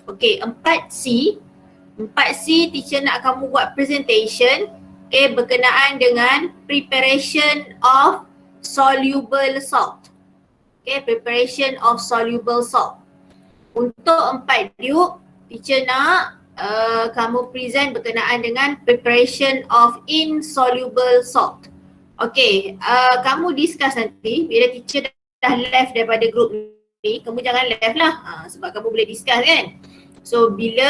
Okay, 4C. 4C teacher nak kamu buat presentation, okay, berkenaan dengan preparation of soluble salt. Okay, preparation of soluble salt. Untuk 4U, teacher nak kamu present berkenaan dengan preparation of insoluble salt. Okay, kamu discuss nanti bila teacher dah left daripada group ni, kamu jangan left lah sebab kamu boleh discuss kan. So bila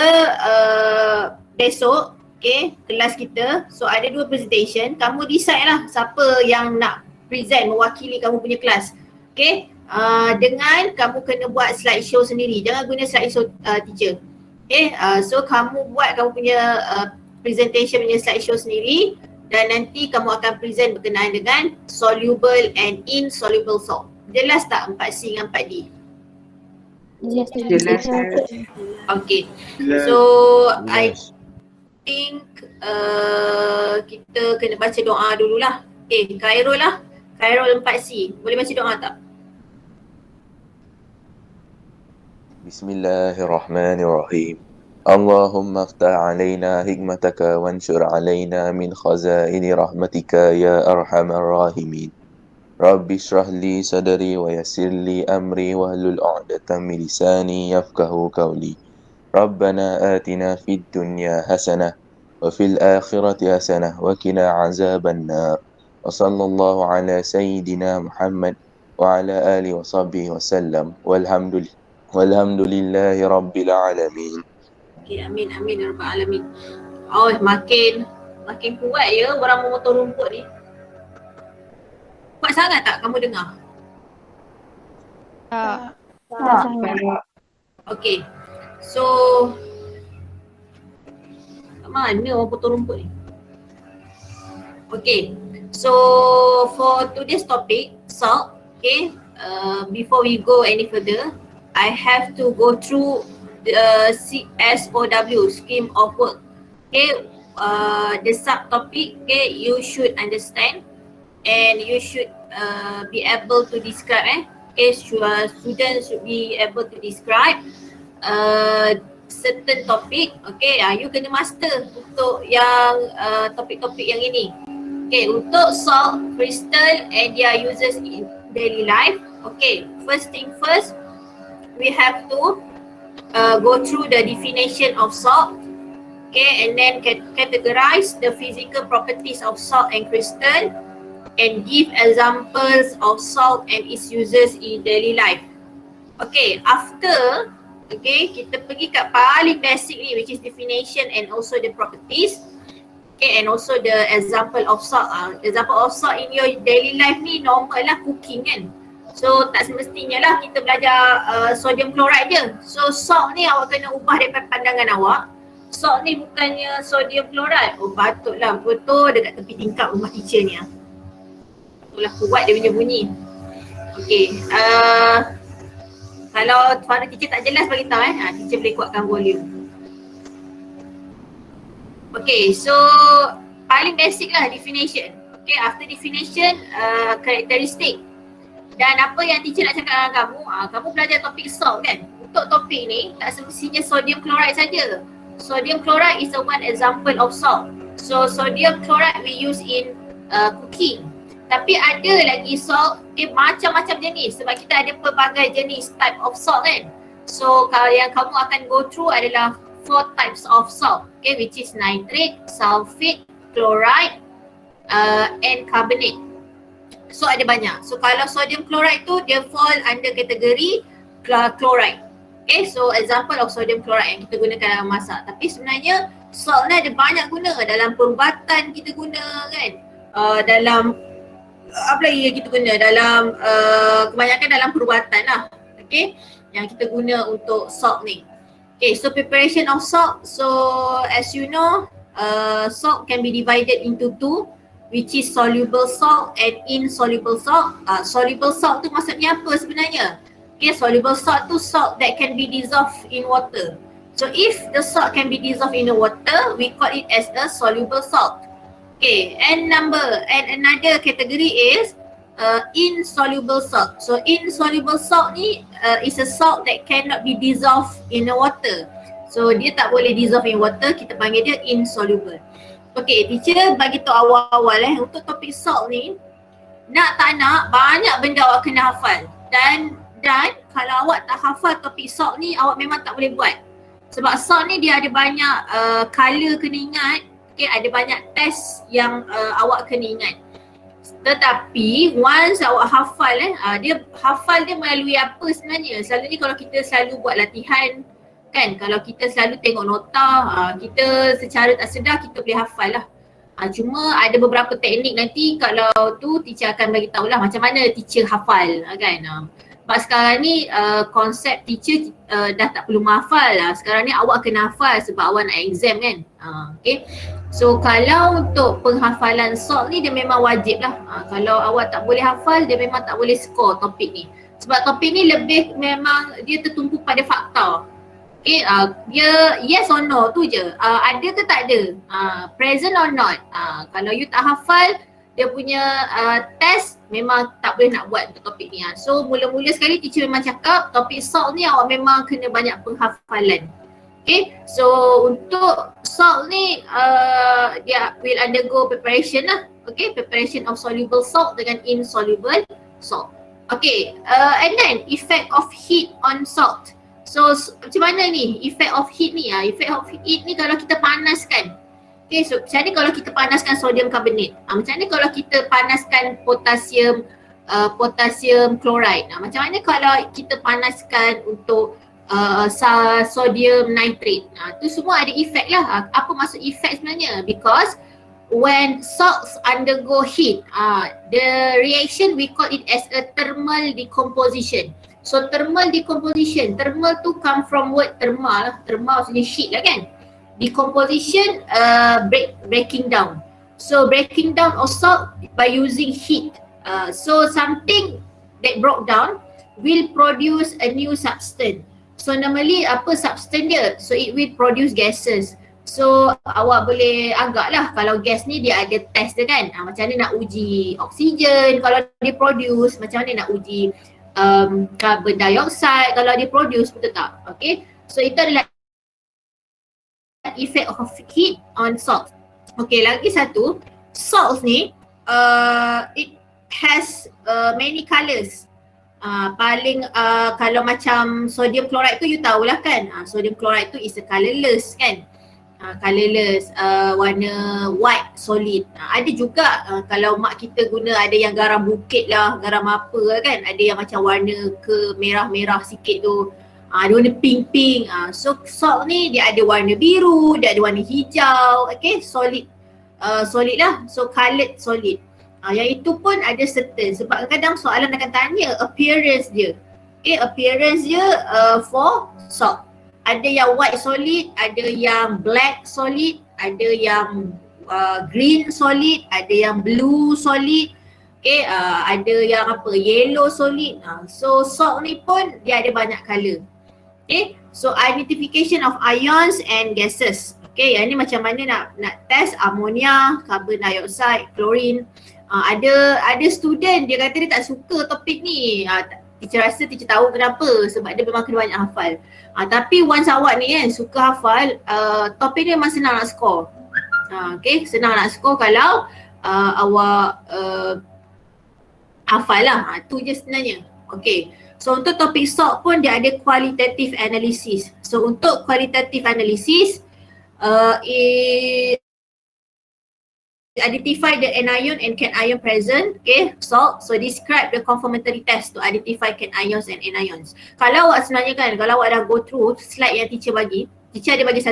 besok, okay, kelas kita, so ada 2 presentation, kamu decide lah siapa yang nak present mewakili kamu punya kelas. Okay, dengan kamu kena buat slideshow sendiri, jangan guna slideshow teacher. Okay, so kamu buat kamu punya presentation punya slideshow sendiri dan nanti kamu akan present berkenaan dengan soluble and insoluble salt. Jelas tak 4C dengan 4D? Jelas. Okay, so I think kita kena baca doa dululah. Okay, Khairul lah. Khairul 4C. Boleh baca doa tak? Bismillahirrahmanirrahim. Allahumma aftah alaina hikmataka wanshur alaina min khazaini rahmatika ya arhamar rahimin. Rabbi shrah li sadri wa yassir li amri wahlul 'uqdatam min lisani yafqahu qawli. Rabbana atina fid dunya hasanah wa fil akhirati hasanah wa qina azaban nar. Wa sallallahu ala sayyidina Muhammad wa ala alihi wa sahbihi wa sallam. Walhamdulillahi rabbil alamin. Okay, amin ya rabbal alamin. Oh, makin kuat ya orang memotong rumput ni. Kuat sangat tak kamu dengar? Tak. Okay, so kat mana orang potong rumput ni? Okay, so for today's topic, salt, okay, before we go any further, I have to go through the SOW, scheme of work. Okay, the subtopic, okay, you should understand and you should be able to describe. Okay, students should be able to describe certain topic. Okay, you kena master untuk yang topik-topik yang ini. Okay, untuk salt, crystal and their uses in daily life. Okay, first thing first, we have to go through the definition of salt, okay, and then categorize the physical properties of salt and crystal and give examples of salt and its uses in daily life. Okay, after, okay, kita pergi kat paling basic ni, which is definition and also the properties, okay, and also the example of salt. Example of salt in your daily life ni normal lah, cooking kan. So tak semestinya lah kita belajar sodium chloride je. So salt ni awak kena ubah daripada pandangan awak. Salt ni bukannya sodium chloride. Oh patutlah betul dekat tepi tingkap rumah teacher ni. Itulah kuat dia punya bunyi. Okay, kalau suara teacher tak jelas bagi tahu teacher boleh kuatkan volume. Okay, so paling basic lah definition. Okay, after definition, karakteristik. Dan apa yang teacher nak cakap dengan kamu, kamu belajar topik salt kan? Untuk topik ni, tak semestinya sodium chloride saja. Sodium chloride is a one example of salt. So sodium chloride we use in cooking. Tapi ada lagi salt, macam-macam jenis sebab kita ada pelbagai jenis type of salt kan? So kalau yang kamu akan go through adalah 4 types of salt, okay, which is nitrate, sulfate, chloride and carbonate. So ada banyak. So kalau sodium chloride tu dia fall under kategori chloride. Okay, so example of sodium chloride yang kita gunakan dalam masak. Tapi sebenarnya salt ni ada banyak guna. Dalam perubatan kita guna kan. Dalam apa lagi yang kita guna? Dalam kebanyakan dalam perubatan lah. Okay, yang kita guna untuk salt ni. Okay, so preparation of salt. So as you know, salt can be divided into 2, which is soluble salt and insoluble salt. Soluble salt tu maksudnya apa sebenarnya? Okay, soluble salt tu salt that can be dissolved in water. So if the salt can be dissolved in the water, we call it as a soluble salt. Okay, and another category is insoluble salt. So insoluble salt ni is a salt that cannot be dissolved in the water. So dia tak boleh dissolve in water, kita panggil dia insoluble. Okay, teacher bagi tahu awal-awal untuk topik salt ni, nak tak nak banyak benda awak kena hafal. Dan kalau awak tak hafal topik salt ni, awak memang tak boleh buat. Sebab salt ni dia ada banyak color kena ingat. Okay, ada banyak test yang awak kena ingat. Tetapi once awak hafal dia hafal dia melalui apa sebenarnya? Selalunya kalau kita selalu buat latihan kan, kalau kita selalu tengok nota, kita secara tak sedar kita boleh hafal lah. Cuma ada beberapa teknik nanti kalau tu teacher akan bagi tahulah macam mana teacher hafal kan. Sebab sekarang ni konsep teacher dah tak perlu menghafal lah. Sekarang ni awak kena hafal sebab awak nak exam kan. Okay. So kalau untuk penghafalan salt ni dia memang wajib lah. Kalau awak tak boleh hafal, dia memang tak boleh score topik ni. Sebab topik ni lebih memang dia tertumpu pada fakta. Okay, dia yes or no tu je. Ada ke tak ada? Present or not? Kalau you tak hafal, dia punya test memang tak boleh nak buat untuk topik ni. So mula-mula sekali teacher memang cakap topik salt ni awak memang kena banyak penghafalan. Okay, so untuk salt ni dia will undergo preparation lah. Okay, preparation of soluble salt dengan insoluble salt. Okay, and then effect of heat on salt. So macam mana ni effect of heat ni? Effect of heat ni kalau kita panaskan. Okay, so macam ni kalau kita panaskan sodium carbonate. Macam ni kalau kita panaskan potassium chloride. Macam mana kalau kita panaskan untuk sodium nitrate. Tu semua ada effect lah. Apa maksud effect sebenarnya? Because when salts undergo heat, the reaction we call it as a thermal decomposition. So thermal decomposition, thermal tu come from word thermal lah. Thermal maksudnya heat lah kan. Decomposition, breaking down. So breaking down of salt by using heat. So something that broke down will produce a new substance. So normally apa substance dia? So it will produce gases. So awak boleh agak lah kalau gas ni dia ada test dia kan. Macam mana nak uji oksigen kalau dia produce, macam mana nak uji carbon dioxide kalau dia produce, betul tak? Okay, so itu adalah effect of heat on salt. Okay, lagi satu, salt ni it has many colours. Kalau macam sodium chloride tu you tahulah kan, sodium chloride tu is a colourless kan. Colourless, warna white solid. Ada juga kalau mak kita guna ada yang garam bukit lah, garam apa kan, ada yang macam warna ke merah-merah sikit tu, ada warna pink-pink. So salt ni dia ada warna biru, dia ada warna hijau. Okay, solid, solid lah, so coloured solid. Yang itu pun ada certain, sebab kadang soalan akan tanya appearance dia. Okay, appearance dia for salt. Ada yang white solid, ada yang black solid, ada yang green solid, ada yang blue solid, okay, ada yang apa, yellow solid. So salt ni pun dia ada banyak color. Okay, so identification of ions and gases. Okay, yang ni macam mana nak test ammonia, carbon dioxide, chlorine. Ada student dia kata dia tak suka topik ni. Teacher rasa teacher tahu kenapa, sebab dia memang kena banyak hafal. Tapi once awak ni kan suka hafal, topik ni memang senang nak score. Okay, senang nak score kalau awak hafal lah. Tu je sebenarnya. Okay, so untuk topik salt pun dia ada qualitative analysis. So untuk qualitative analysis, identify the anion and cation present, okay, salt. So describe the confirmatory test to identify cations and anions. Kalau awak sebenarnya kan, kalau awak dah go through slide yang teacher bagi, teacher ada bagi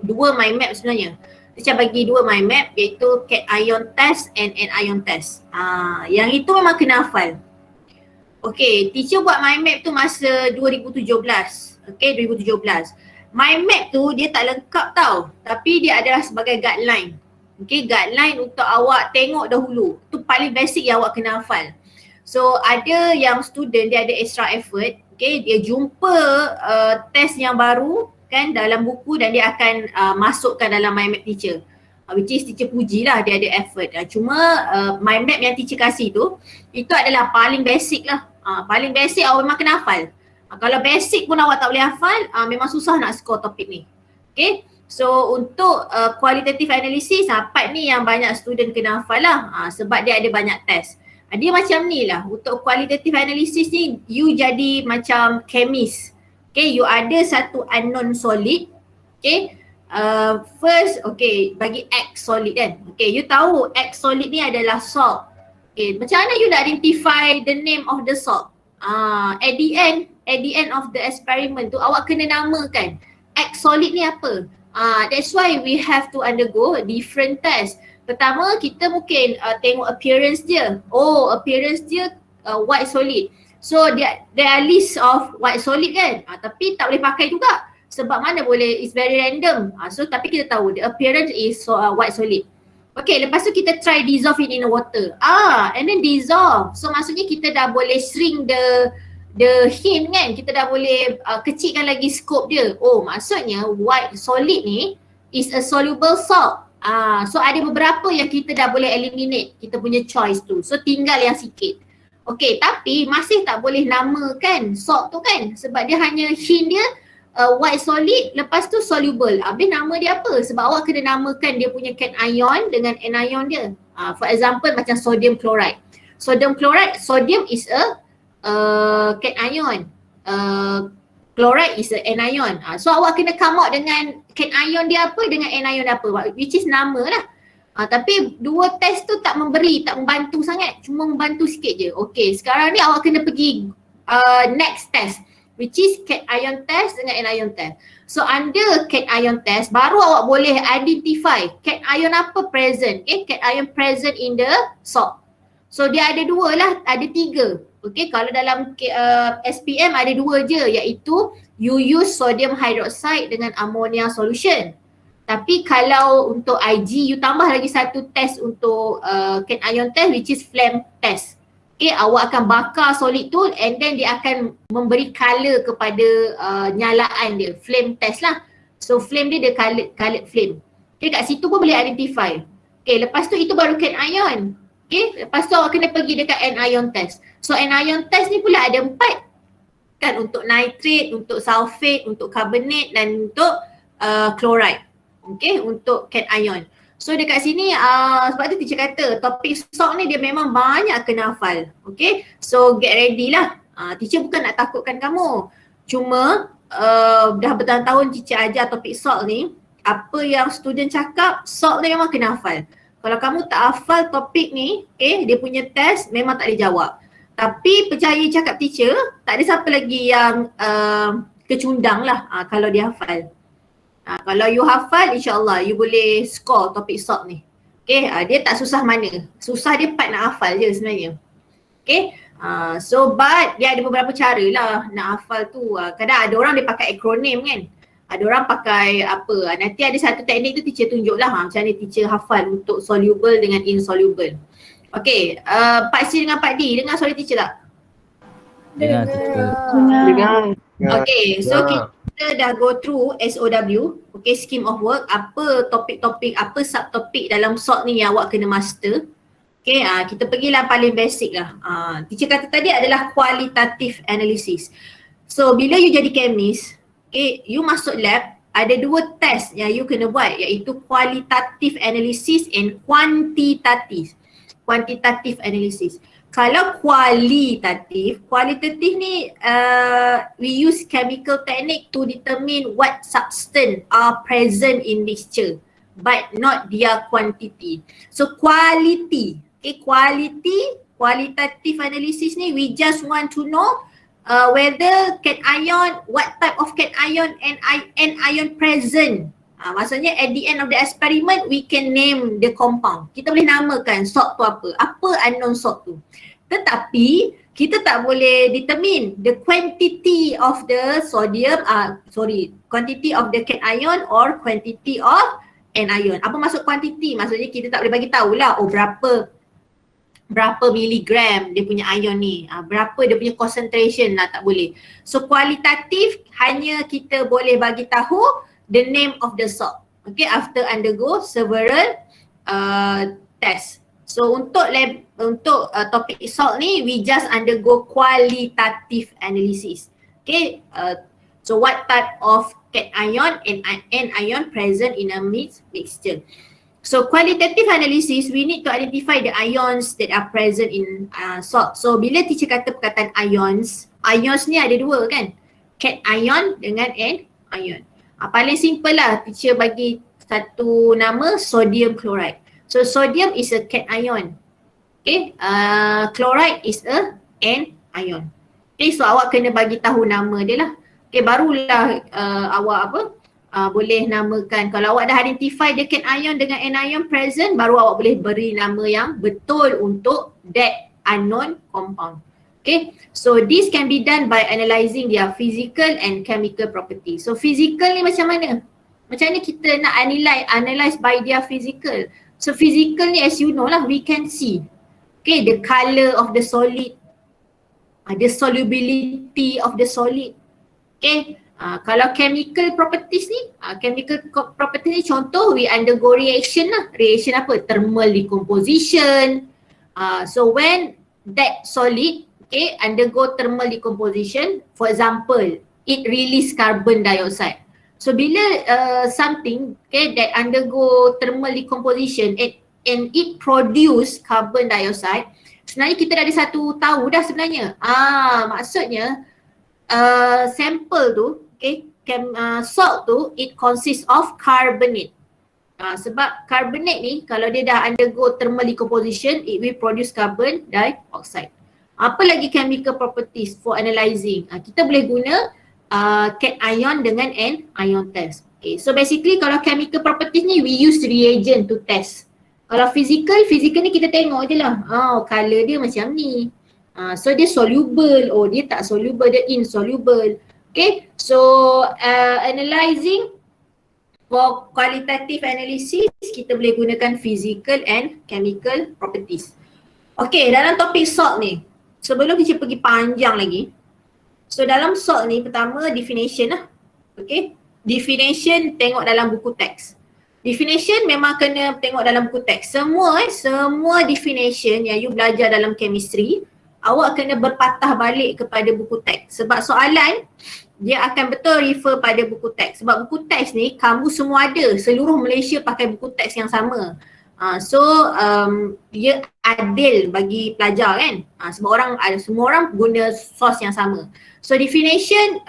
dua mind map sebenarnya. Teacher bagi dua mind map iaitu cation test and anion test. Yang itu memang kena hafal. Okay, teacher buat mind map tu masa 2017. Okay, 2017. Mind map tu dia tak lengkap tau, tapi dia adalah sebagai guideline. Okay, guideline untuk awak tengok dahulu. Tu paling basic yang awak kena hafal. So ada yang student dia ada extra effort, okay, dia jumpa test yang baru kan dalam buku dan dia akan masukkan dalam mind map teacher. Which is teacher puji lah dia ada effort. Cuma mind map yang teacher kasih tu, itu adalah paling basic lah. Paling basic awak memang kena hafal. Kalau basic pun awak tak boleh hafal, memang susah nak score topik ni. Okay, so untuk qualitative analysis, part ni yang banyak student kena hafal lah, sebab dia ada banyak test. Dia macam ni lah, untuk qualitative analysis ni you jadi macam chemist. Okay, you ada satu unknown solid. Okay, first okay, bagi X solid kan. Okay, you tahu X solid ni adalah salt. Okay, macam mana you nak identify the name of the salt? At the end of the experiment tu awak kena namakan X solid ni apa. That's why we have to undergo different test. Pertama kita mungkin tengok appearance dia. Oh, appearance dia white solid. So there are list of white solid kan. Tapi tak boleh pakai juga. Sebab mana boleh, it's very random. So tapi kita tahu the appearance is white solid. Okay, lepas tu kita try dissolve it in the water. And then dissolve. So maksudnya kita dah boleh shrink the hint kan. Kita dah boleh kecilkan lagi scope dia. Oh, maksudnya white solid ni is a soluble salt. So ada beberapa yang kita dah boleh eliminate. Kita punya choice tu. So tinggal yang sikit. Okay, tapi masih tak boleh namakan salt tu kan. Sebab dia hanya hint dia white solid, lepas tu soluble. Habis nama dia apa? Sebab awak kena namakan dia punya cation dengan anion dia. For example macam sodium chloride. Sodium chloride, sodium is a cation. Chloride is a anion. So awak kena come out dengan cation dia apa, dengan anion dia apa, which is nama lah. Tapi dua test tu tak memberi, tak membantu sangat. Cuma membantu sikit je. Okay, sekarang ni awak kena pergi next test, which is cation test dengan anion test. So under cation test, baru awak boleh identify cation apa present. Okay, cation present in the salt. So dia ada dua lah, ada tiga. Okay, kalau dalam SPM ada dua je, iaitu you use sodium hydroxide dengan ammonia solution. Tapi kalau untuk IG, you tambah lagi satu test untuk cation test, which is flame test. Okay, awak akan bakar solid tu and then dia akan memberi color kepada nyalaan dia. Flame test lah. So flame dia colored flame. Okay, kat situ pun boleh identify. Okay, lepas tu itu baru cation. Okay, lepas tu awak kena pergi dekat anion test. So anion test ni pula ada 4 kan, untuk nitrate, untuk sulfate, untuk carbonate dan untuk chloride. Okay, untuk cation. So dekat sini sebab tu teacher kata topik salt ni dia memang banyak kena hafal. Okay, so get ready lah. Teacher bukan nak takutkan kamu. Cuma dah bertahun-tahun teacher ajar topik salt ni, apa yang student cakap, salt ni memang kena hafal. Kalau kamu tak hafal topik ni, okay, dia punya test memang tak boleh jawab. Tapi percaya cakap teacher, tak ada siapa lagi yang kecundang lah kalau dia hafal. Kalau you hafal, insyaAllah you boleh score topik salt ni. Okay, dia tak susah mana. Susah dia part nak hafal je sebenarnya. Okay, so but dia ada beberapa cara lah nak hafal tu. Kadang ada orang dia pakai akronim kan. Ada orang pakai apa, nanti ada satu teknik tu teacher tunjuk lah macam mana teacher hafal untuk soluble dengan insoluble. Okay, Pak C dengan Pak D dengar suara teacher tak? Dengar teacher. Okay, so kita dah go through SOW, okay, scheme of work, apa topik-topik, apa subtopik dalam salt ni yang awak kena master. Okay, kita pergilah paling basic lah. Teacher kata tadi adalah qualitative analysis. So bila you jadi chemist, okay, you masuk lab, ada dua test yang you kena buat, iaitu qualitative analysis and quantitative analysis. Kalau qualitative ni we use chemical technique to determine what substance are present in mixture but not their quantity. So quality, okay, qualitative analysis ni we just want to know whether cation, what type of cation and anion present. Maksudnya at the end of the experiment we can name the compound. Kita boleh namakan salt tu apa unknown salt tu. Tetapi kita tak boleh determine the quantity of the sodium, quantity of the cation or quantity of anion. Apa maksud quantity? Maksudnya kita tak boleh bagi tahulah berapa miligram dia punya ion ni, berapa dia punya concentration lah, tak boleh. So kualitatif hanya kita boleh bagi tahu the name of the salt, okay, after undergo several test. So untuk topik salt ni we just undergo qualitative analysis. Okay, so what type of cation and anion present in a mixture. So qualitative analysis, we need to identify the ions that are present in salt. So bila teacher kata perkataan ions ni ada dua kan, cation dengan anion. Paling simple lah, teacher bagi satu nama sodium chloride. So sodium is a cation, okay, chloride is a anion. Okay, so awak kena bagi tahu nama dia lah. Okay, barulah awak boleh namakan. Kalau awak dah identify the cation dengan anion present, baru awak boleh beri nama yang betul untuk that unknown compound. Okay, so this can be done by analyzing their physical and chemical properties. So physical ni macam mana? Macam mana kita nak analyze by their physical? So physical ni, as you know lah, we can see, okay, the color of the solid, the solubility of the solid. Okay, kalau chemical properties ni, contoh we undergo reaction lah. Reaction apa? Thermal decomposition. So when that solid, okay, undergo thermal decomposition, for example, it release carbon dioxide. So bila something, okay, that undergo thermal decomposition and it produce carbon dioxide, sebenarnya kita dah ada satu tahu dah sebenarnya. Maksudnya sample tu, okay, salt tu, it consists of carbonate. Sebab carbonate ni kalau dia dah undergo thermal decomposition, it will produce carbon dioxide. Apa lagi chemical properties for analyzing? Kita boleh guna cation dengan anion test. Okay, so basically kalau chemical properties ni we use reagent to test. Kalau physical ni kita tengok je lah. Color dia macam ni. So dia soluble, dia tak soluble, dia insoluble. Okay, so analyzing for qualitative analysis, kita boleh gunakan physical and chemical properties. Okay, dalam topik salt ni, sebelum kita pergi panjang lagi, so dalam salt ni pertama definition lah. Okay, definition tengok dalam buku teks. Definition memang kena tengok dalam buku teks. Semua definition yang you belajar dalam chemistry, awak kena berpatah balik kepada buku teks. Sebab soalan dia akan betul refer pada buku teks. Sebab buku teks ni kamu semua ada, seluruh Malaysia pakai buku teks yang sama. Dia adil bagi pelajar kan. Sebab semua orang guna source yang sama. So definition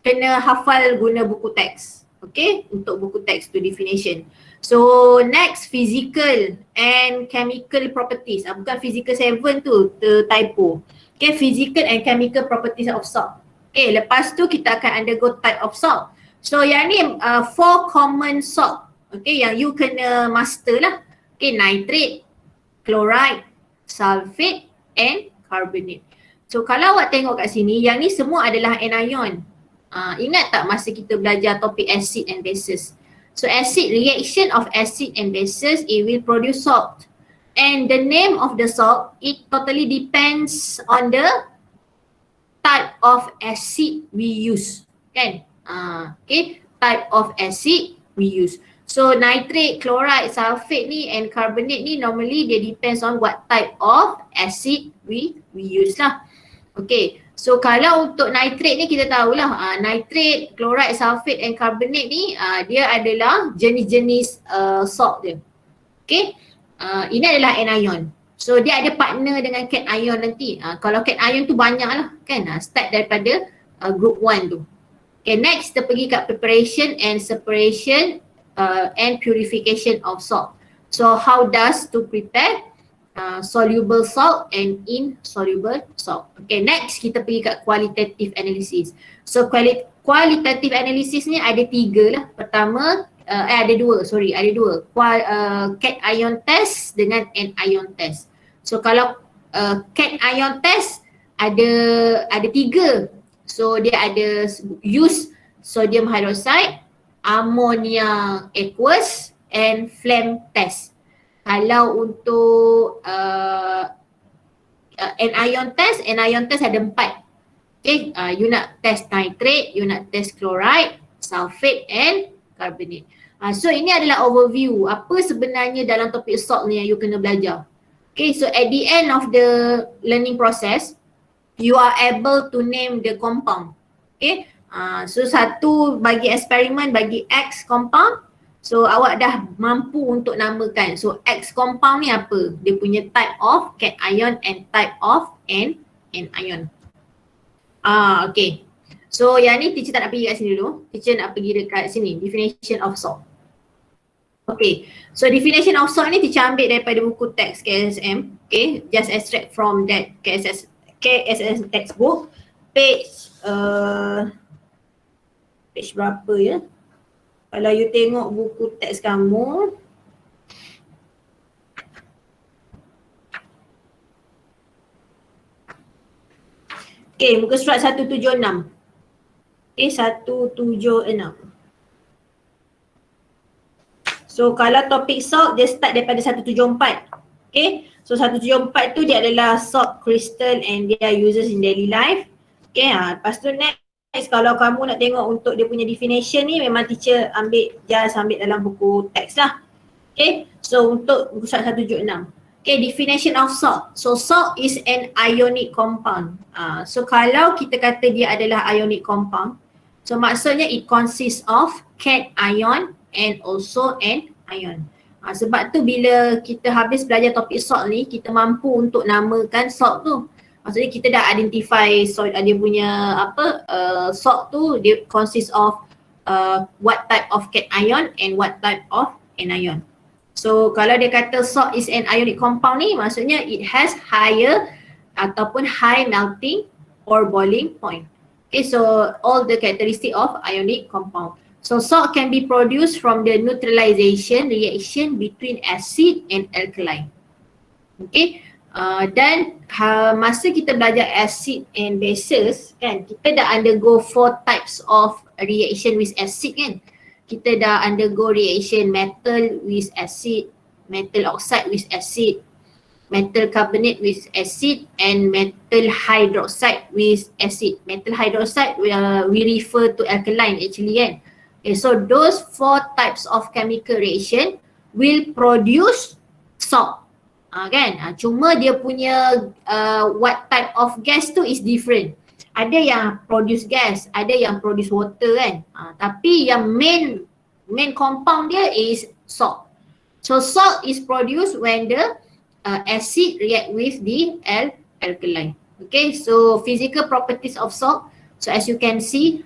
kena hafal guna buku teks. Okay, untuk buku teks tu definition. So next, physical and chemical properties. Bukan physical 7 tu, typo. Okay, physical and chemical properties of salt. Okay, lepas tu kita akan undergo type of salt. So yang ni 4 common salt. Okay, yang you kena master lah. Okay, nitrate, chloride, sulfate and carbonate. So kalau awak tengok kat sini, yang ni semua adalah anion. Ingat tak masa kita belajar topik acid and bases? So acid, reaction of acid and bases, it will produce salt. And the name of the salt, it totally depends on the type of acid we use. Kan? Okay, type of acid we use. So nitrate, chloride, sulfate ni and carbonate ni normally they depends on what type of acid we use lah. Okay, so kalau untuk nitrate ni kita tahulah nitrate, chloride, sulfate and carbonate ni dia adalah jenis-jenis salt dia. Okay, ini adalah anion. So dia ada partner dengan cation nanti. Kalau cation tu banyak lah kan, start daripada group 1 tu. Okay, next kita pergi kat preparation and separation and purification of salt. So how does to prepare soluble salt and insoluble salt. Okay, next kita pergi kat qualitative analysis. So qualitative analysis ni ada 3 lah. Pertama, ada dua. Cation test dengan anion test. So kalau cation test ada 3. So dia ada use sodium hydroxide, ammonia aqueous and flame test. Kalau untuk anion test ada 4. Okay, you nak test nitrate, you nak test chloride, sulfate and carbonate. So ini adalah overview apa sebenarnya dalam topik salt ni yang you kena belajar. Okay, so at the end of the learning process, you are able to name the compound. Okay, So satu bagi eksperimen bagi X compound, so awak dah mampu untuk namakan. So X compound ni apa? Dia punya type of cation and type of anion. Okay. So yang ni teacher tak nak pergi kat sini dulu. Teacher nak pergi dekat sini, definition of salt. Okay, so definition of salt ni teacher ambil daripada buku teks KSM. Okay, just extract from that KSS textbook. Page berapa ya? Kalau you tengok buku teks kamu, okay, muka surat 176. Okay, 176. So kalau topik salt dia start daripada 174. Okay, so 174 tu dia adalah salt crystal and their uses in daily life. Okay, lepas tu next kalau kamu nak tengok untuk dia punya definition ni memang teacher ambil dalam buku teks lah. Okay, so untuk buku surat 176. Okay, definition of salt. So salt is an ionic compound. So kalau kita kata dia adalah ionic compound, so maksudnya it consists of cation and also anion. Sebab tu bila kita habis belajar topik salt ni, kita mampu untuk namakan salt tu. Maksudnya kita dah identify salt, dia punya salt tu dia consists of what type of cation and what type of anion. So kalau dia kata salt is an ionic compound ni, maksudnya it has higher ataupun high melting or boiling point. Okay, so all the characteristic of ionic compound. So salt can be produced from the neutralization reaction between acid and alkaline. Okay, dan masa kita belajar acid and bases kan, kita dah undergo 4 types of reaction with acid kan. Kita dah undergo reaction metal with acid, metal oxide with acid, metal carbonate with acid and metal hydroxide with acid. Metal hydroxide we refer to alkaline actually kan. Okay, so those 4 types of chemical reaction will produce salt. Kan? Cuma dia punya what type of gas tu is different. Ada yang produce gas, ada yang produce water kan. Tapi yang main compound dia is salt. So salt is produced when the acid react with the alkaline. Okay, so physical properties of salt. So as you can see,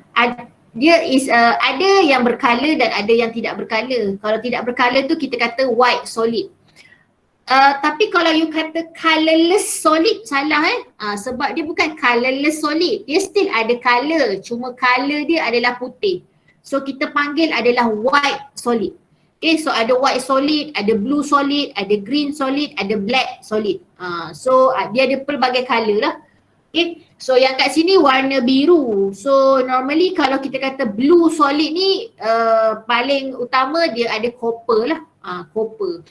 dia is ada yang berkala dan ada yang tidak berkala. Kalau tidak berkala tu kita kata white solid. Tapi kalau you kata colourless solid salah sebab dia bukan colourless solid, dia still ada colour, cuma colour dia adalah putih. So kita panggil adalah white solid. Okay, so ada white solid, ada blue solid, ada green solid, ada black solid. So dia ada pelbagai colour lah. Okay, so yang kat sini warna biru. So normally kalau kita kata blue solid ni paling utama dia ada copper lah, copper.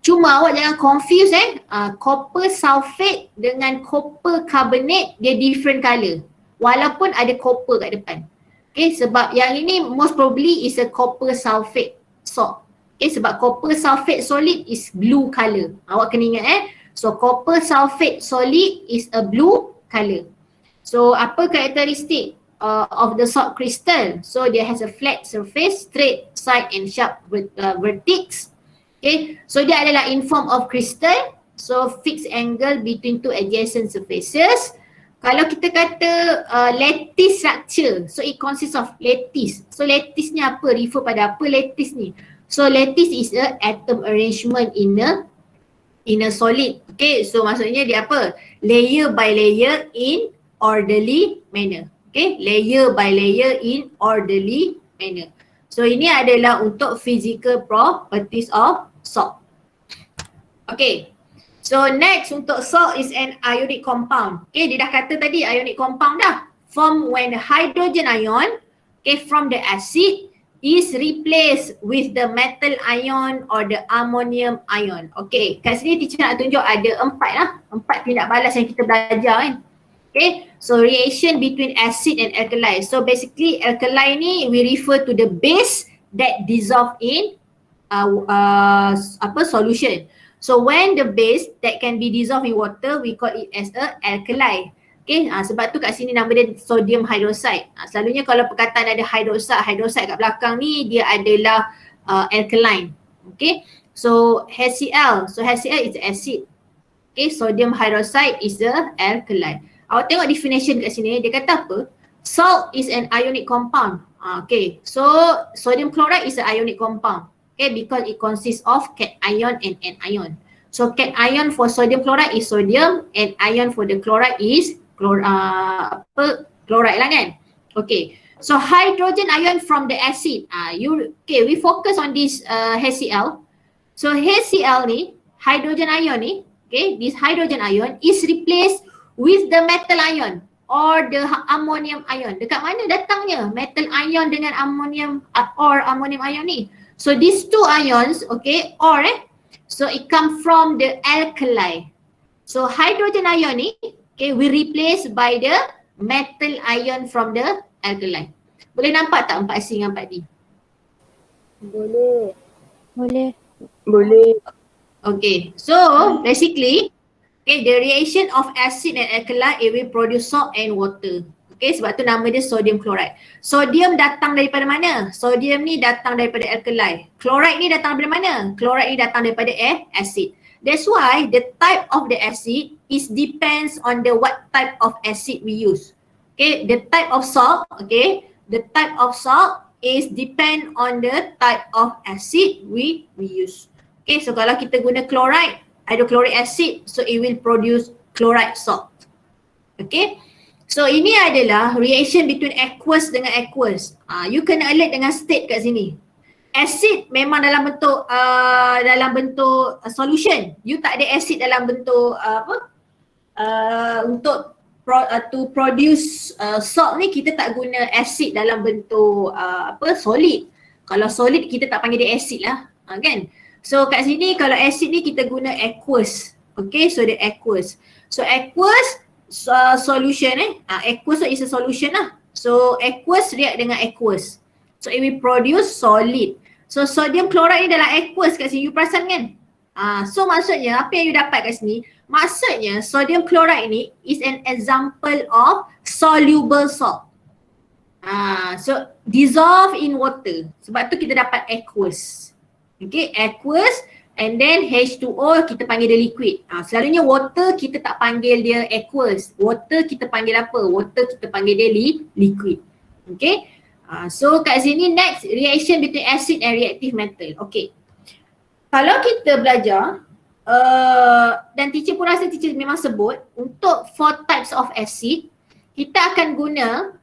Cuma awak jangan confuse copper sulfate dengan copper carbonate dia different colour. Walaupun ada copper kat depan. Okay, sebab yang ini most probably is a copper sulfate salt. Okay, sebab copper sulfate solid is blue colour. Awak kena ingat So copper sulfate solid is a blue colour. So apa karakteristik of the salt crystal? So dia has a flat surface, straight side and sharp vertex. Okay, so dia adalah in form of crystal, so fixed angle between two adjacent surfaces. Kalau kita kata lattice structure, so it consists of lattice. So lattice ni apa? Refer pada apa lattice ni? So lattice is a atom arrangement in a solid. Okay, so maksudnya dia apa? Layer by layer in orderly manner. Okay, layer by layer in orderly manner. So ini adalah untuk physical properties of salt. Okay, so next untuk salt is an ionic compound. Okay, dia dah kata tadi ionic compound dah. Form when the hydrogen ion, okay, from the acid is replaced with the metal ion or the ammonium ion. Okay, kat sini teacher nak tunjuk ada 4 tindak balas yang kita belajar kan. Okay, so reaction between acid and alkali. So basically alkali ni we refer to the base that dissolve in solution. So when the base that can be dissolved in water, we call it as a alkali. Okay, sebab tu kat sini nama dia sodium hydroxide. Selalunya kalau perkataan ada hydroxide kat belakang ni dia adalah alkaline. Okay, so HCl, HCl is acid. Okay, sodium hydroxide is the alkaline. Awak tengok definition kat sini, dia kata apa? Salt is an ionic compound. Okay, so sodium chloride is an ionic compound. Okay, because it consists of cation and anion. So cation for sodium chloride is sodium and ion for the chloride is chloride lah kan. Okay, so hydrogen ion from the acid. Okay, we focus on this HCl. So HCl ni, hydrogen ion ni, okay, this hydrogen ion is replaced with the metal ion or the ammonium ion. Dekat mana datangnya metal ion dengan ammonium or ammonium ion ni? So these two ions, okay, or so it come from the alkali. So hydrogen ion ni, okay, we replace by the metal ion from the alkali. Boleh nampak tak 4C dengan 4D? Boleh. Okay, so basically, okay, the reaction of acid and alkali, it will produce salt and water. Okay, sebab tu nama dia sodium chloride. Sodium datang daripada mana? Sodium ni datang daripada alkali. Chloride ni datang daripada mana? Chloride ni datang daripada acid. That's why the type of the acid is depends on the what type of acid we use. Okay, the type of salt, okay, the type of salt is depend on the type of acid we use. Okay, so kalau kita guna chloride, hydrochloric acid, so it will produce chloride salt. Okay, so ini adalah reaction between aqueous dengan aqueous. You kena alert dengan state kat sini. Acid memang dalam bentuk solution. You tak ada acid dalam bentuk untuk to produce salt ni kita tak guna acid dalam bentuk solid. Kalau solid kita tak panggil dia acid lah, kan? So kat sini kalau acid ni kita guna aqueous. Okay, so the aqueous. So aqueous solution aqueous is a solution lah. So aqueous react dengan aqueous. So it will produce solid. So sodium chloride ni dalam aqueous kat sini, you perasan kan? So maksudnya apa yang you dapat kat sini? Maksudnya sodium chloride ni is an example of soluble salt. So dissolve in water. Sebab tu kita dapat aqueous. Okay, aqueous and then H2O kita panggil dia liquid. Selalunya water kita tak panggil dia aqueous. Water kita panggil apa? Water kita panggil dia liquid. Okay. So kat sini next reaction between acid and reactive metal. Okay. Kalau kita belajar dan teacher pun rasa teacher memang sebut untuk 4 types of acid kita akan guna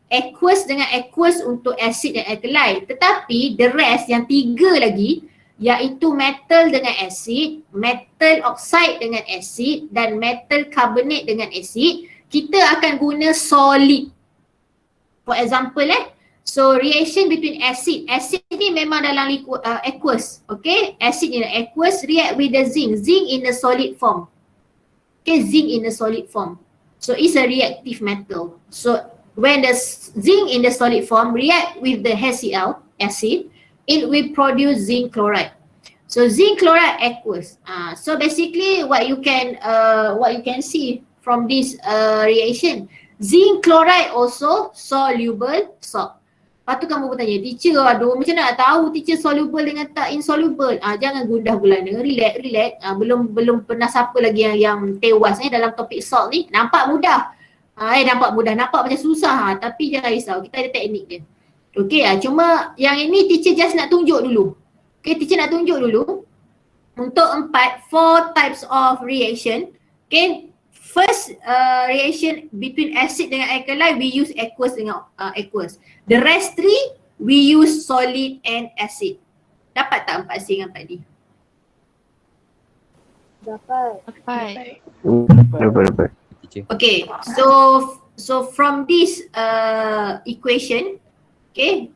aqueous dengan aqueous untuk acid dan alkali. Tetapi the rest yang 3 lagi iaitu metal dengan acid, metal oxide dengan acid dan metal carbonate dengan acid, kita akan guna solid. For example so reaction between acid ni memang dalam aqueous. Okay, acid in the aqueous react with the zinc in the solid form. Okay, zinc in the solid form. So it's a reactive metal. So when the zinc in the solid form react with the HCl acid, it will produce zinc chloride. So zinc chloride aqueous. So basically what you can see from this reaction, zinc chloride also soluble salt. Lepas tu kamu bertanya, teacher aduh macam nak tahu teacher soluble dengan tak insoluble? Jangan gundah gulana, relax. Belum pernah siapa lagi yang tewas dalam topik salt ni. Nampak mudah. Nampak macam susah tapi jangan risau, kita ada teknik dia. Okay, cuma yang ini teacher just nak tunjuk dulu. Okay, teacher nak tunjuk dulu untuk 4 types of reaction. Okay, first reaction between acid dengan alkali we use aqueous dengan aqueous. The rest 3 we use solid and acid. Dapat tak 4C dengan 4D? Dapat. Okay, so from this equation, okay,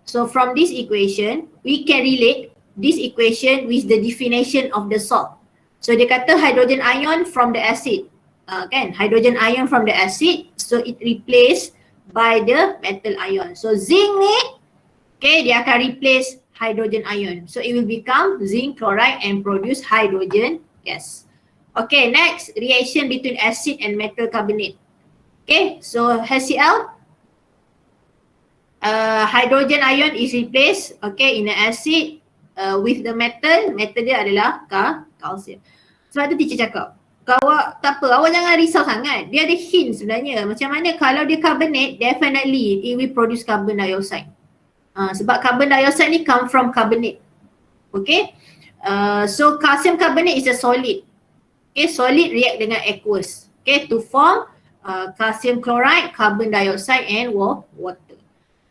so from this equation we can relate this equation with the definition of the salt. So dia kata hydrogen ion from the acid, kan? Hydrogen ion from the acid, so it replaced by the metal ion. So zinc ni, okay, dia akan replace hydrogen ion. So it will become zinc chloride and produce hydrogen gas. Okay, next reaction between acid and metal carbonate. Okay, so HCl, hydrogen ion is replaced, okay, in an acid with the metal. Metal dia adalah kalsium. Sebab tu teacher cakap, awak tak apa, awak jangan risau sangat. Dia ada hint sebenarnya. Macam mana kalau dia carbonate, definitely it will produce carbon dioxide. Sebab carbon dioxide ni come from carbonate. Okay, so calcium carbonate is a solid. Okay, solid react dengan aqueous. Okay, to form calcium chloride, carbon dioxide and water.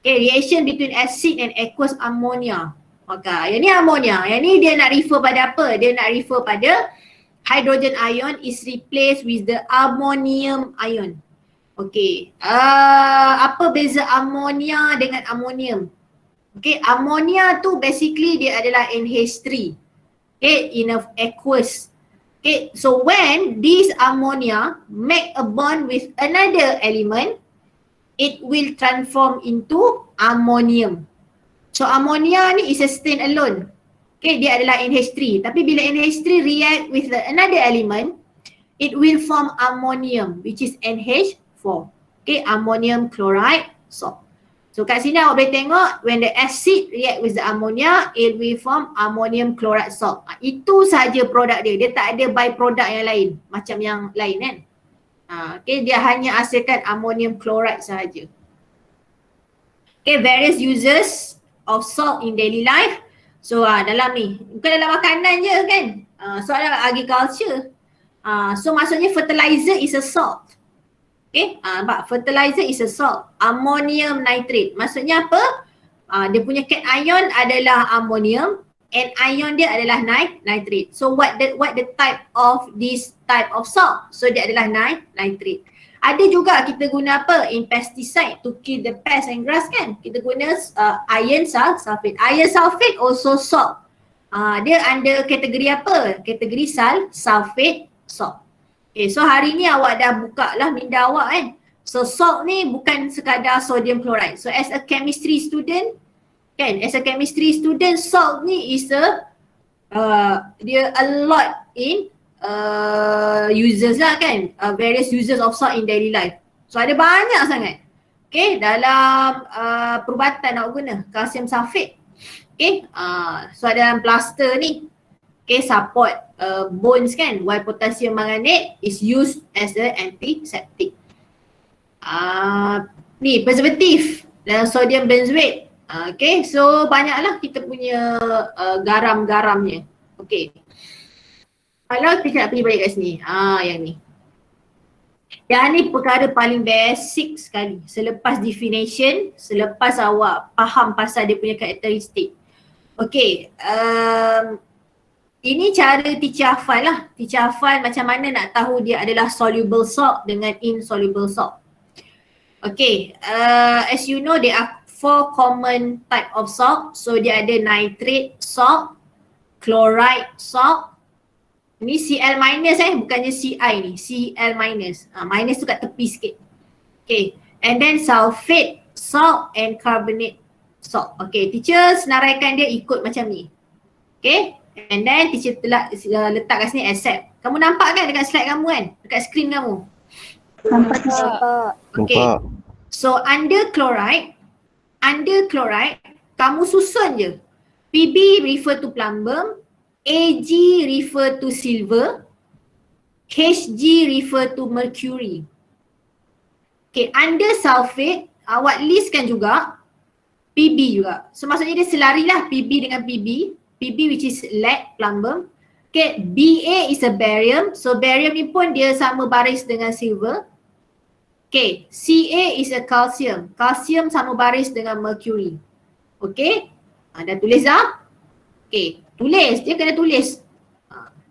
Okay, reaction between acid and aqueous ammonia. Okay, yang ni ammonia. Yang ni dia nak refer pada apa? Dia nak refer pada hydrogen ion is replaced with the ammonium ion. Okay, apa beza ammonia dengan ammonium? Okay, ammonia tu basically dia adalah NH3. Okay, in a aqueous. Okay, so when this ammonia make a bond with another element, it will transform into ammonium. So ammonia ni is a stain alone. Okay, dia adalah NH3. Tapi bila NH3 react with another element, it will form ammonium which is NH4. Okay, ammonium chloride salt. So kat sini awak boleh tengok when the acid react with the ammonia, it will form ammonium chloride salt. Itu sahaja produk dia. Dia tak ada byproduct yang lain macam yang lain kan. Okay, dia hanya hasilkan ammonium chloride sahaja. Okay, various uses of salt in daily life. So dalam ni, bukan dalam makanan je kan. So ada agriculture. So maksudnya fertilizer is a salt. Okay, but fertilizer is a salt. Ammonium nitrate. Maksudnya apa? Dia punya cation adalah ammonium and ion dia adalah nitrate. So what the type of this type of salt? So dia adalah nitrate. Ada juga kita guna apa? In pesticide to kill the pest and grass kan? Kita guna iron sulfate. Iron sulfate also salt. Dia under kategori apa? Kategori sulfate salt. Okay, so hari ni awak dah buka lah minda awak kan. So salt ni bukan sekadar sodium chloride. So as a chemistry student, kan, as a chemistry student, salt ni is dia a lot in uses lah kan. Various uses of salt in daily life. So ada banyak sangat. Okay, dalam perubatan awak guna calcium sulfate. Okay, so dalam plaster ni, okay, support bones kan, while potassium manganate is used as an antiseptic. Ni preservative dalam sodium benzoate. Okay, so banyaklah kita punya garam-garamnya. Okay, kalau kita nak pergi balik kat sini, yang ni. Yang ni perkara paling basic sekali. Selepas definition, selepas awak faham pasal dia punya karakteristik. Okay, ini cara teacher hafal lah. Teacher hafal macam mana nak tahu dia adalah soluble salt dengan insoluble salt. Okay, as you know there are 4 common type of salt. So dia ada nitrate salt, chloride salt. Ini Cl minus bukannya Ci ni, Cl minus. Minus tu kat tepi sikit. Okay, and then sulfate salt and carbonate salt. Okay, teacher senaraikan dia ikut macam ni. Okay. And then teacher letak kat sini accept. Kamu nampak kan dekat slide kamu kan? Dekat screen kamu? Nampak. Okay. So under chloride, kamu susun je. Pb refer to plumbum, Ag refer to silver, Hg refer to mercury. Okay, under sulfate, awak listkan juga Pb juga. So maksudnya dia selari lah Pb dengan Pb. Pb which is lead, plumbum. Okay, Ba is a barium. So barium ni pun dia sama baris dengan silver. Okay, Ca is a calcium. Calcium sama baris dengan mercury. Okay, dah tulis dah? Okay, tulis. Dia kena tulis.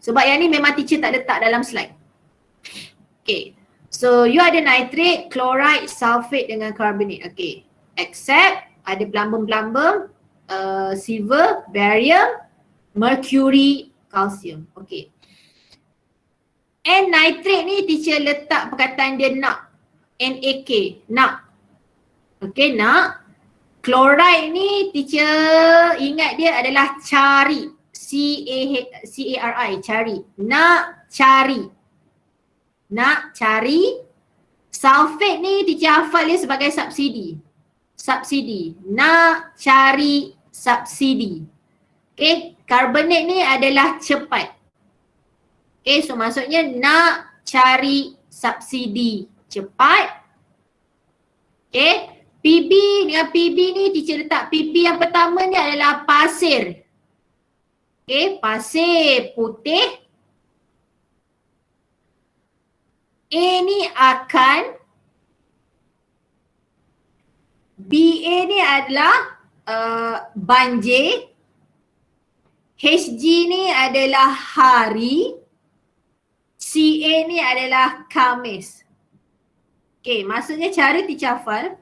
Sebab yang ni memang teacher tak letak dalam slide. Okay, so you ada nitrate, chloride, sulfate dengan carbonate. Okay, except ada plumbum, silver, barium, mercury, calcium. Okay. And nitrate ni teacher letak perkataan dia nak. NAK, nak. Okay, nak. Chloride ni teacher ingat dia adalah cari. C-A-R-I, cari. Nak cari. Nak cari. Sulfate ni teacher hafal dia sebagai subsidi. Subsidi. Nak cari subsidi. Okay, karbonat ni adalah cepat. Okay, so maksudnya nak cari subsidi cepat. Okay, PB dengan PB ni teacher letak PB yang pertama ni adalah pasir. Okay, pasir putih. A ni akan, BA ni adalah banjir. HG ni adalah hari. CA ni adalah Khamis. Okay, maksudnya cara teacher hafal,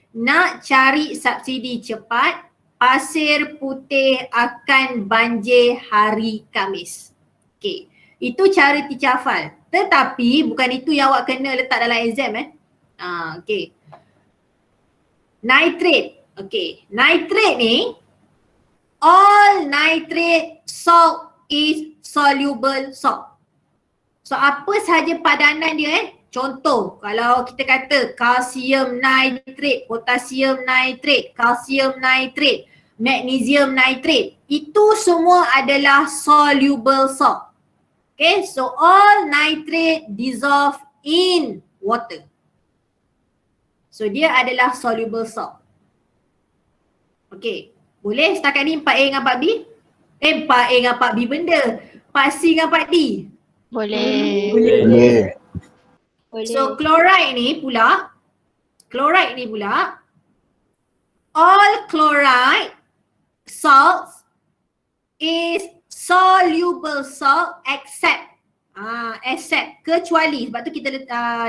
nak cari subsidi cepat, pasir putih akan banjir hari Khamis. Okay, itu cara teacher hafal. Tetapi bukan itu yang awak kena letak dalam exam okay. Nitrate. Okay, nitrate ni, all nitrate salt is soluble salt. So apa sahaja padanan dia contoh, kalau kita kata kalsium nitrate, potasium nitrate, kalsium nitrate, magnesium nitrate, itu semua adalah soluble salt. Okay, so all nitrate dissolve in water. So dia adalah soluble salt. Okay, boleh setakat ni 4A dengan 4B? 4A dengan 4B benda. 4C dengan 4D? Boleh. So chloride ni pula, all chloride salts is soluble salt except kecuali, sebab tu kita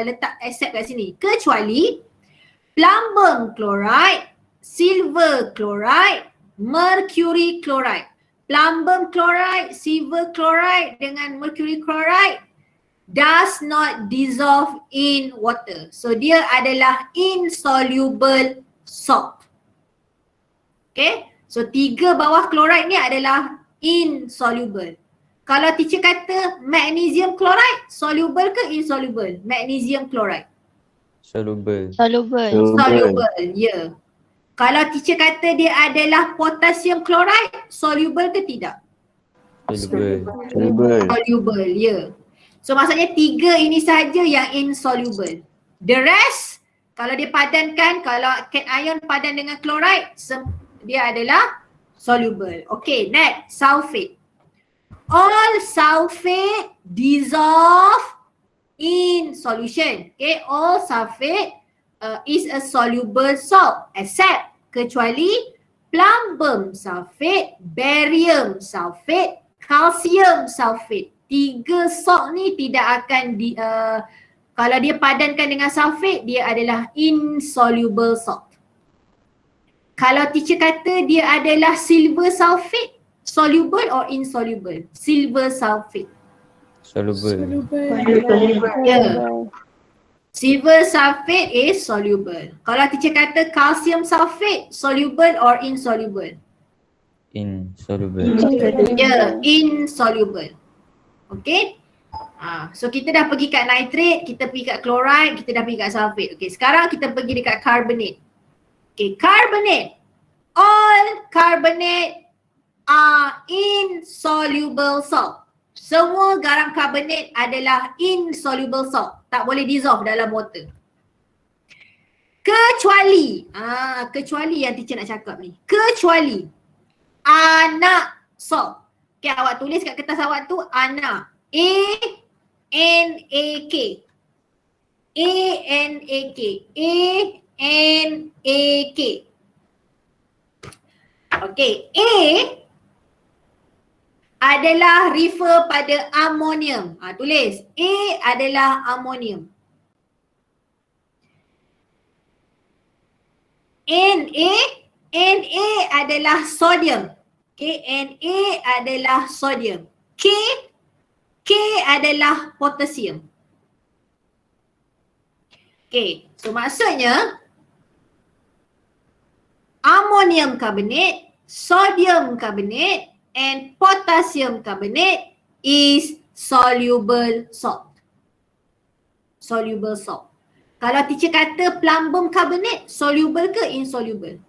letak except kat sini, kecuali plumbum chloride, silver chloride, mercury chloride. Plumbum chloride, silver chloride dengan mercury chloride does not dissolve in water. So dia adalah insoluble salt. Okay, so 3 bawah chloride ni adalah insoluble. Kalau teacher kata magnesium chloride, soluble ke insoluble? Magnesium chloride. Soluble. Soluble, ya. Kalau teacher kata dia adalah potassium chloride, soluble ke tidak? Soluble, ya. So maksudnya 3 ini sahaja yang insoluble. The rest, kalau dia padankan, kalau cation padan dengan chloride, dia adalah soluble. Okay, next, sulfate. All sulfate dissolve in solution. Okay, all sulfate is a soluble salt except, kecuali plumbum sulfate, barium sulfate, calcium sulfate. 3 salt ni tidak akan kalau dia padankan dengan sulfate, dia adalah insoluble salt. Kalau teacher kata dia adalah silver sulfate, soluble or insoluble? Silver sulfate. Soluble. Yeah. Silver sulfate is soluble. Kalau teacher kata calcium sulfate, soluble or insoluble? Insoluble. Yeah, insoluble. Okay. So kita dah pergi kat nitrate, kita pergi kat chloride, kita dah pergi kat sulfate. Okay, sekarang kita pergi dekat carbonate. Okay, carbonate. All carbonate are insoluble salt. Semua garam karbonat adalah insoluble salt. Tak boleh dissolve dalam water. Kecuali, kecuali yang teacher nak cakap ni. Kecuali anak salt. Okay, awak tulis kat kertas awak tu anak. A-N-A-K. A-N-A-K. A-N-A-K. Okay, A adalah refer pada amonium. Tulis. A adalah amonium. Na adalah sodium. Okay, Na adalah sodium. K adalah potassium. Okay, so maksudnya amonium carbonate, sodium carbonate and potassium carbonate is soluble salt. Soluble salt. Kalau teacher kata plumbum carbonate, soluble ke insoluble?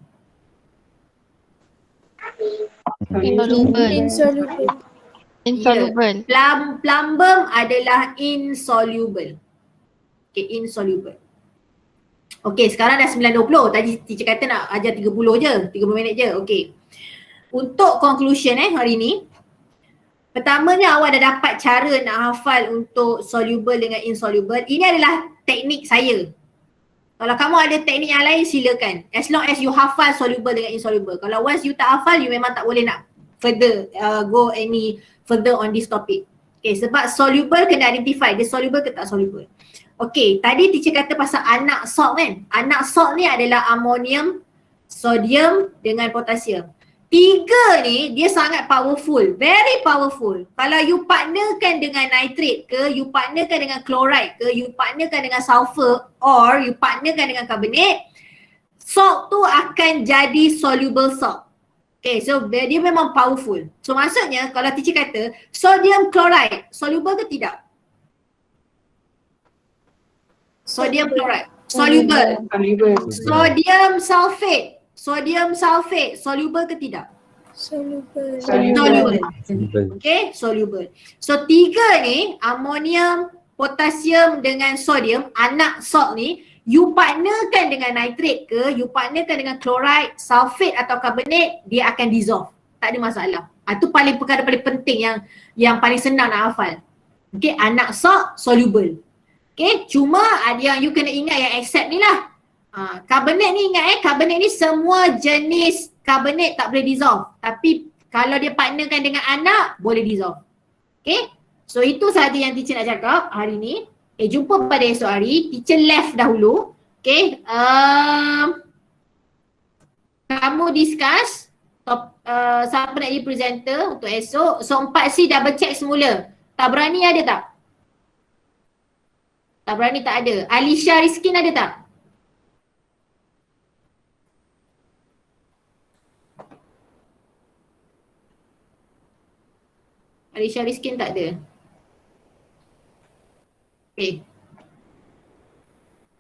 Insoluble. Insoluble. Insoluble. Plumbum adalah insoluble. Okay, insoluble. Okay, sekarang dah 9.20. Tadi teacher kata nak ajar 30 je, 30 minit je. Okay. Untuk conclusion hari ni, pertamanya awak dah dapat cara nak hafal untuk soluble dengan insoluble. Ini adalah teknik saya. Kalau kamu ada teknik yang lain silakan. As long as you hafal soluble dengan insoluble. Kalau once you tak hafal, you memang tak boleh nak further go any further on this topic. Okay, sebab soluble kena identify dia soluble ke tak soluble. Okay, tadi teacher kata pasal anak salt kan. Anak salt ni adalah amonium, sodium dengan potasium. Tiga ni dia sangat powerful, very powerful. Kalau you partnerkan dengan nitrate ke, you partnerkan dengan chloride ke, you partnerkan dengan sulfur or you partnerkan dengan carbonate, salt tu akan jadi soluble salt. Okay, so dia memang powerful. So maksudnya kalau teacher kata sodium chloride, soluble ke tidak? Sodium chloride, soluble. Sodium sulfate, soluble ke tidak? Soluble. Soluble. Soluble. Okay, soluble. So tiga ni, amonium, potasium dengan sodium, anak salt ni, you partnerkan dengan nitrate ke, you partnerkan dengan chloride, sulfate atau carbonate, dia akan dissolve. Tak ada masalah. Itu perkara paling penting yang paling senang nak hafal. Okay, anak salt, soluble. Okay, cuma ada yang you kena ingat yang accept ni lah. Carbonate ni ingat carbonate ni semua jenis carbonate tak boleh dissolve. Tapi kalau dia partnerkan dengan anak, boleh dissolve. Okay, so itu sahaja yang teacher nak cakap hari ni. Okay, jumpa pada esok hari. Teacher left dahulu. Okay, kamu discuss siapa nak jadi presenter untuk esok. So 4C double check semula. Tak berani ada tak? Tak berani tak ada. Alisha Rizkin ada tak? Alisha Rizkin tak ada. Okay.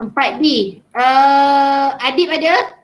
4D. Adib ada?